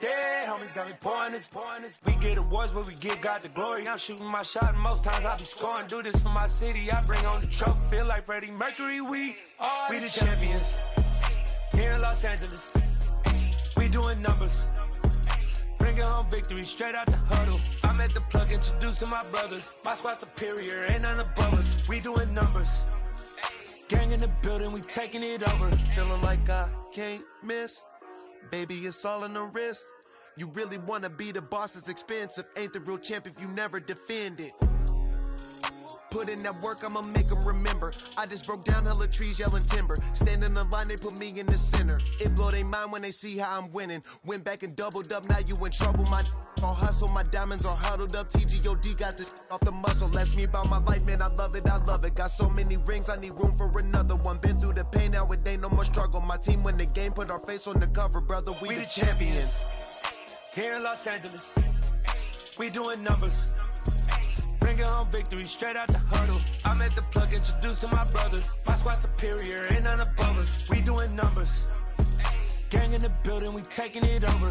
Yeah, homies got me pouring this. We get awards, but we give God the glory. I'm shooting my shot, and most times I be scoring. Do this for my city, I bring on the trophy. Feel like Freddie Mercury, we the champions here in Los Angeles. We doing numbers. Bringing home victory straight out the huddle. I'm at the plug, introduced to my brother. My squad superior, ain't none above us. We doing numbers. Gang in the building, we taking it over. Feeling like I can't miss. Baby, it's all in the wrist. You really wanna be the boss, it's expensive. Ain't the real champ if you never defend it. Put in that work, I'ma make them remember. I just broke down hella trees, yelling timber. Stand in the line, they put me in the center. It blow their mind when they see how I'm winning. Went back and doubled up, now you in trouble. My all hustle, my diamonds are huddled up. TGOD got this off the muscle. Ask me about my life, man, I love it. Got so many rings, I need room for another one. Been through the pain, now it ain't no more struggle. My team win the game, put our face on the cover, brother. We the champions. Here in Los Angeles, we doing numbers. Bringing home victory straight out the huddle. I'm at the plug, introduced to my brother. My squad superior, ain't none above us. We doing numbers. Gang in the building, we taking it over.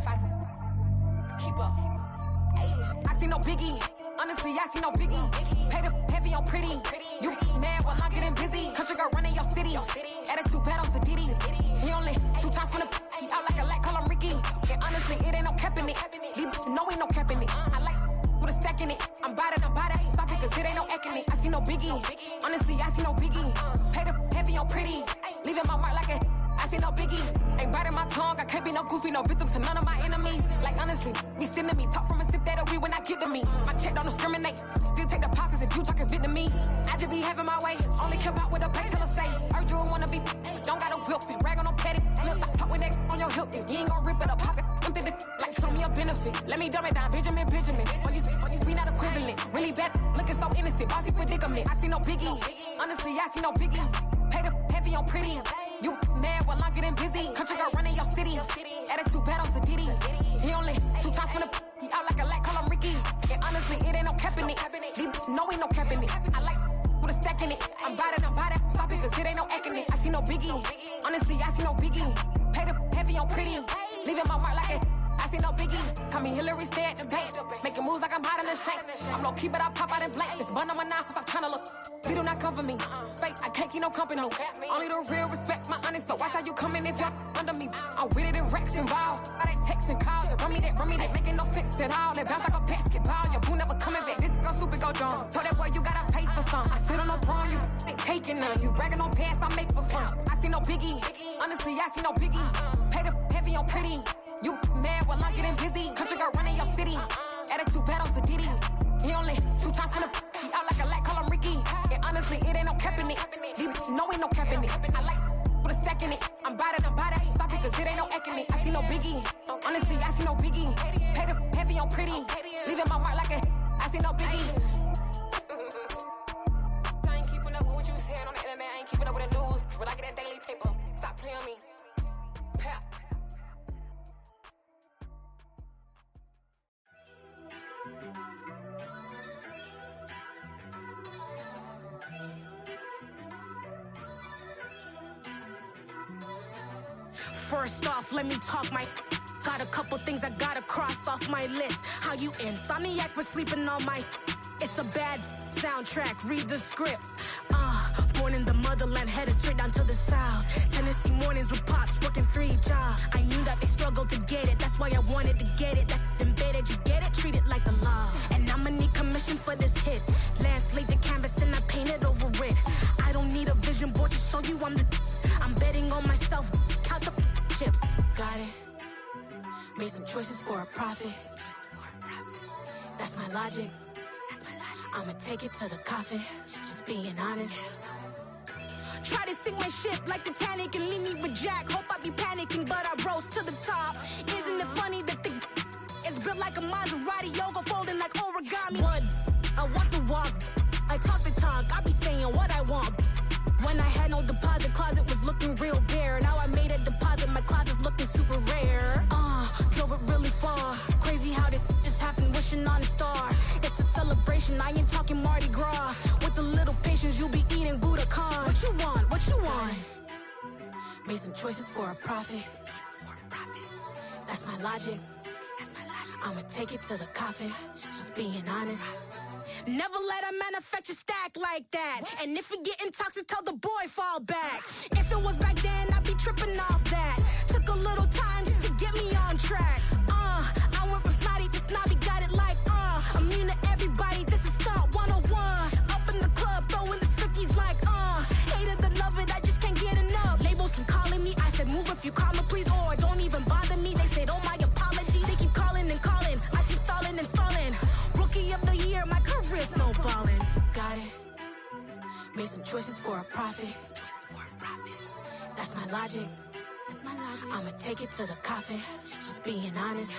else I keep up. I see no biggie. Honestly, I see no biggie. Pay the heavy on pretty. You mad while I'm getting busy. Country girl running your city. Attitude bad on Diddy. He only 2 times from the he out like a light, call him Ricky. And honestly, it ain't no cap in it. Leave no ain't no cap in it. I like with a stack in it. I'm bad, ain't stop it, cause it ain't no acting it. I see no biggie. Honestly, I see no biggie. Pay the heavy on pretty. Leaving my mark like a I see no biggie. Ain't biting my tongue, I can't be no goofy, no victim to none of my enemies. Like honestly, be sending me talk from a sip that'll be when I get to me. My check don't discriminate, still take deposits if you talking Vietnamese. I just be having my way, only come out with a pay till I say. Heard you wanna be, don't got no whip, and rag on no petty. Look, I talk with that on your hip, if you ain't gon' rip it or pop it. Empty the like show me a benefit. Let me dumb it down, Benjamin. On you we not equivalent. Really bad, looking so innocent, bossy predicament. I see no biggie, honestly, I see no biggie. Pay the heavy on pretty. You mad while I'm getting busy. Country girl running your city. Attitude bad on Diddy. He only 2 times from the he out like a light, call him Ricky. And honestly, it ain't no cap in it. No ain't no cap in it. I like with a stack in it. I'm bad, stop it, cause it ain't no acting it. I see no biggie. Honestly, I see no biggie. Pay the heavy on pretty. Leaving my mark like it. I see no biggie. Call me Hillary, stay at the bank. Making moves like I'm hot in the shank. I'm low key, but I pop out in blank. This bun on my knife, stop trying to look. They do not come for me. Fake, I can't keep no company. Only the real respect my honest. So watch how you coming if you're under me. I'm with it and Rex involved. I they text and calls. Run me that making no sense at all. They bounce like a basketball. Your boo never coming back. This go stupid, go dumb. Told that boy you gotta pay for some. I sit on the throne, you they taking none. You bragging on past, I make for fun. I see no biggie. Honestly, I see no biggie. Pay the heavy on pretty. You mad while I'm getting busy. Country girl running your city. Attitude bad on Diddy. He only 2 times from the he out like a light, call him Ricky. And honestly, it ain't no cap in it. No ain't no cap in it. I like with a stack in it. I'm bad, stop it, cause it ain't no acting it. I see no biggie. Honestly, I see no biggie. Pay the heavy on pretty. Leaving my mark like a I see no biggie. I ain't keeping up with what you saying on the internet. I ain't keeping up with the news. But I get that daily paper. Stop playing me. Pap. First off, let me talk my got a couple things I gotta cross off my list. How you insomniac for sleeping on my it's a bad soundtrack, read the script. Born in the motherland, headed straight down to the south. Tennessee mornings with pops, working 3 jobs. I knew that they struggled to get it, that's why I wanted to get it. That embedded, you get it, treat it like a law. And I'ma need commission for this hit. Lance laid the canvas and I painted over it. I don't need a vision board to show you I'm betting on myself, count the chips. Got it. Made some choices for a profit. That's my logic. I'ma take it to the coffin. Just being honest. Try to sink my ship like Titanic and leave me with Jack. Hope I be panicking, but I rose to the top. Isn't it funny that the is built like a Maserati, yoga folding like origami? What? I walk the walk. I talk the talk. I be saying what I want. When I had no deposit, closet was looking real bare. Now I made a deposit, my closet's looking super rare. Drove it really far. Crazy how did just happen, wishing on a star. It's a celebration, I ain't talking Mardi Gras. With a little patience, you'll be eating Budokan. What you want? What you want? Made some choices for a profit. That's my logic. I'ma take it to the coffin. Just being honest. Never let a manufacture stack like that. And if it getting toxic, tell the boy fall back. If it was back then, I'd be tripping off that. Took a little time just to get me on track. I went from snotty to snobby, got it like immune to everybody, this is stunt 101. Up in the club, throwing the cookies like hate it or love it, I just can't get enough. Labels keep calling me, I said move if you call me please, or don't even bother me. They said oh my apologies, they keep calling and calling. I keep stalling and stalling. Rookie of the year, my career snowballing. Got it. Made some choices for a profit. That's my logic. I'ma take it to the coffin. Just being honest.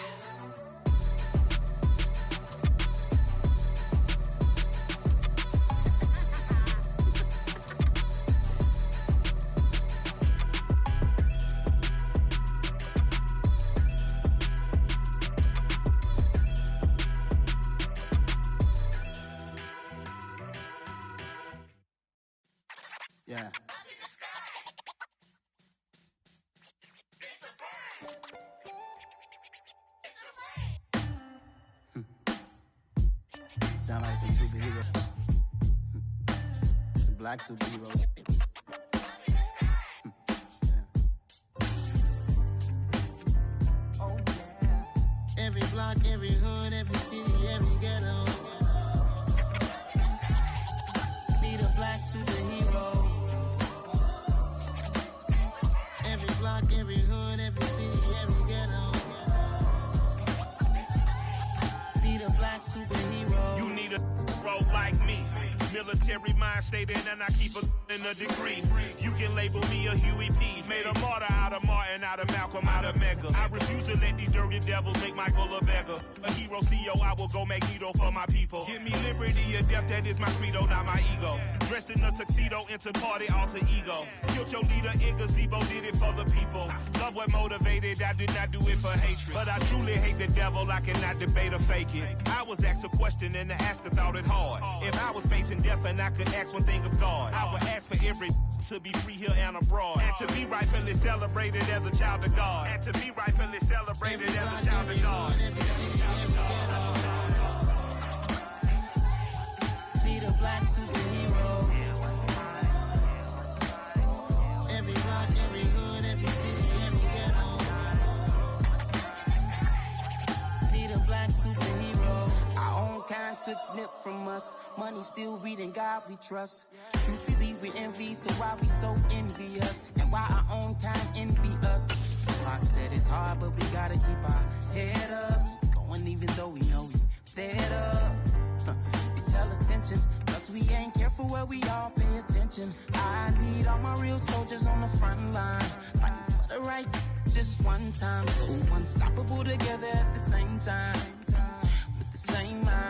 Yeah. superheroes. Some black superheroes. Oh yeah. Every block, every hood, every city, every ghetto. Need a black superhero. Every block, every hood, every city, every ghetto. Need a black superhero. You need a role like me. Military mind stated, and I keep a in a degree. You can label me a Huey P. Made a martyr out of Martin, out of Malcolm, out of Mega. I refuse to let these dirty devils make Michael a beggar. A hero CEO, I will go Magneto for my people. Give me liberty or death, that is my credo, not my ego. Dressed in a tuxedo, into party, alter ego. Killed your leader in gazebo, did it for the people. Love what motivated, I did not do it for hatred. But I truly hate the devil, I cannot debate or fake it. I was asked a question and the asker thought it hard. If I was facing death and I could ask one thing of God, I would ask for every to be free here and abroad, and to be rightfully celebrated as a child of God, and to be rightfully celebrated as a child of God. Need a black superhero. Every block, every hood, every city, every ghetto. Need a black superhero. Our own kind took nip from us. Money still reading God we trust. Truthfully we envy, so why we so envious? And why our own kind envy us? Pac said it's hard, but we gotta keep our head up. Keep going even though we know we fed up. It's hella tension, plus we ain't careful where we all pay attention. I need all my real soldiers on the front line, fighting for the right just one time. So unstoppable together at the same time, with the same mind.